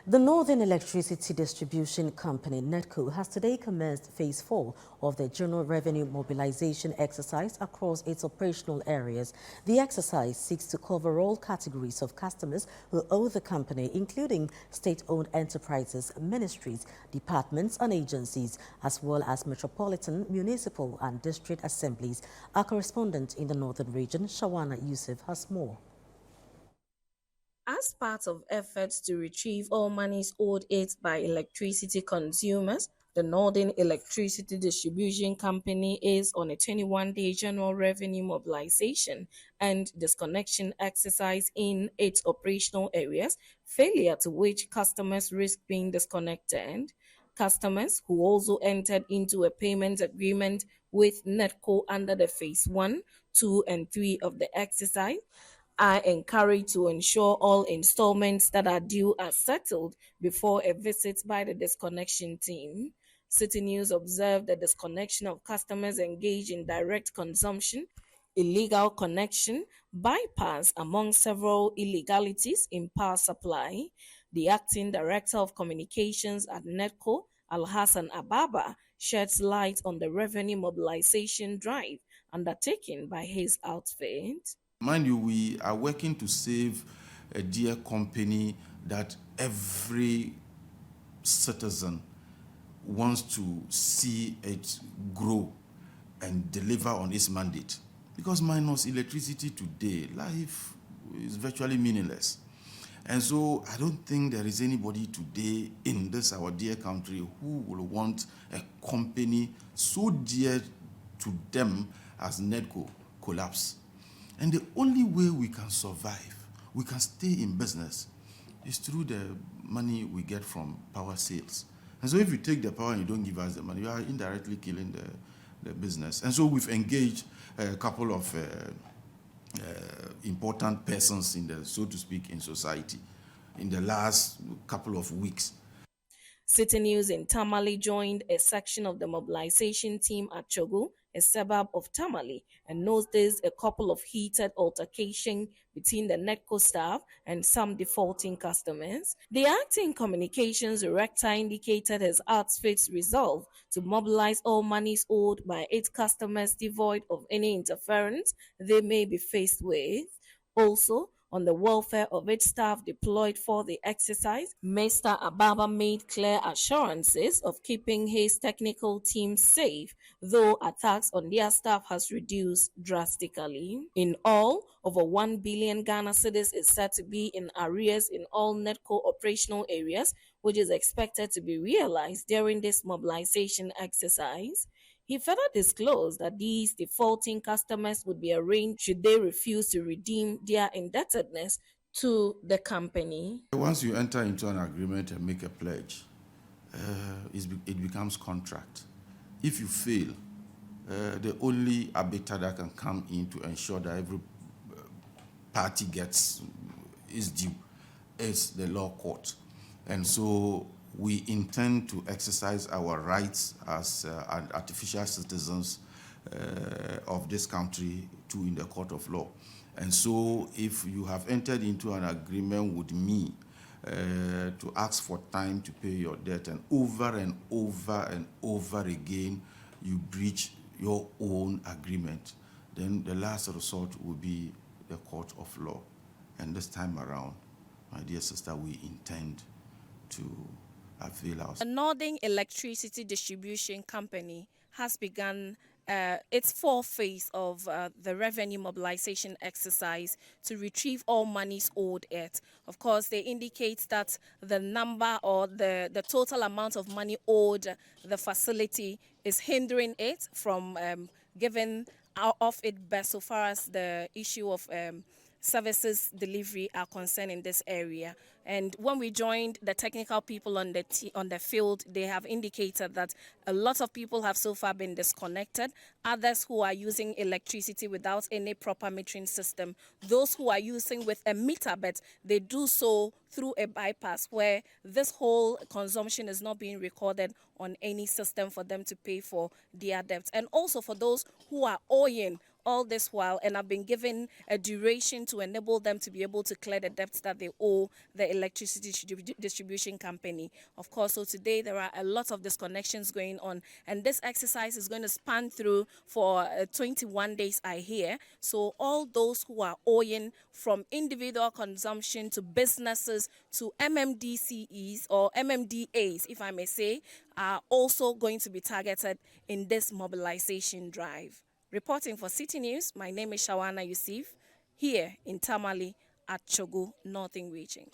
The Northern Electricity Distribution Company, NEDCO, has today commenced Phase 4 of the General Revenue Mobilization exercise across its operational areas. The exercise seeks to cover all categories of customers who owe the company, including state-owned enterprises, ministries, departments and agencies, as well as metropolitan, municipal and district assemblies. Our correspondent in the Northern region, Shawana Yusuf, has more. As part of efforts to retrieve all monies owed it by electricity consumers, the Northern Electricity Distribution Company is on a 21-day general revenue mobilization and disconnection exercise in its operational areas, failure to which customers risk being disconnected. Customers who also entered into a payment agreement with NEDCO under the Phase 1, 2 and 3 of the exercise are encouraged to ensure all installments that are due are settled before a visit by the disconnection team. Citi News observed the disconnection of customers engaged in direct consumption, illegal connection, bypass, among several illegalities in power supply. The acting director of communications at NEDCO, Alhassan Ababa, sheds light on the revenue mobilization drive undertaken by his outfit. Mind you, we are working to save a dear company that every citizen wants to see it grow and deliver on its mandate. Because minus electricity today, life is virtually meaningless. And so I don't think there is anybody today in this, our dear country, who will want a company so dear to them as NEDCO collapse. And the only way we can survive, we can stay in business, is through the money we get from power sales. And so if you take the power and you don't give us the money, you are indirectly killing the business. And so we've engaged a couple of important persons in the, so to speak, in society in the last couple of weeks. Citi News in Tamale joined a section of the mobilization team at Chogo, a suburb of Tamale, and noticed a couple of heated altercation between the NEDCO staff and some defaulting customers. The acting communications director indicated his outfit's resolve to mobilize all monies owed by its customers devoid of any interference they may be faced with. Also, on the welfare of its staff deployed for the exercise, Mr. Ababa made clear assurances of keeping his technical team safe, though attacks on their staff has reduced drastically. In all, over 1 billion Ghana cedis is said to be in arrears in all NEDCO operational areas, which is expected to be realized during this mobilization exercise. He further disclosed that these defaulting customers would be arraigned should they refuse to redeem their indebtedness to the company. Once you enter into an agreement and make a pledge, it becomes contract. If you fail, the only arbiter that can come in to ensure that every party gets is due is the law court. And so we intend to exercise our rights as artificial citizens of this country too in the court of law. And so if you have entered into an agreement with me to ask for time to pay your debt, and over and over again you breach your own agreement, then the last resort will be the court of law. And this time around, my dear sister, we intend to avail ourselves. The Northern Electricity Distribution Company has begun its fourth phase of the revenue mobilization exercise to retrieve all monies owed it. Of course, they indicate that the number or the total amount of money owed the facility is hindering it from giving off its best so far as the issue of services delivery are concerned in this area. And when we joined the technical people on the field, they have indicated that a lot of people have so far been disconnected. Others who are using electricity without any proper metering system. Those who are using with a meter, but they do so through a bypass where this whole consumption is not being recorded on any system for them to pay for their debts. And also for those who are owing all this while and have been given a duration to enable them to be able to clear the debts that they owe the electricity distribution company. Of course, so today there are a lot of disconnections going on, and this exercise is going to span through for 21 days, I hear. So all those who are owing, from individual consumption to businesses to MMDCEs or MMDAs, if I may say, are also going to be targeted in this mobilization drive. Reporting for Citi News, my name is Shawana Yusuf, here in Tamale at Chogu, Northern Region.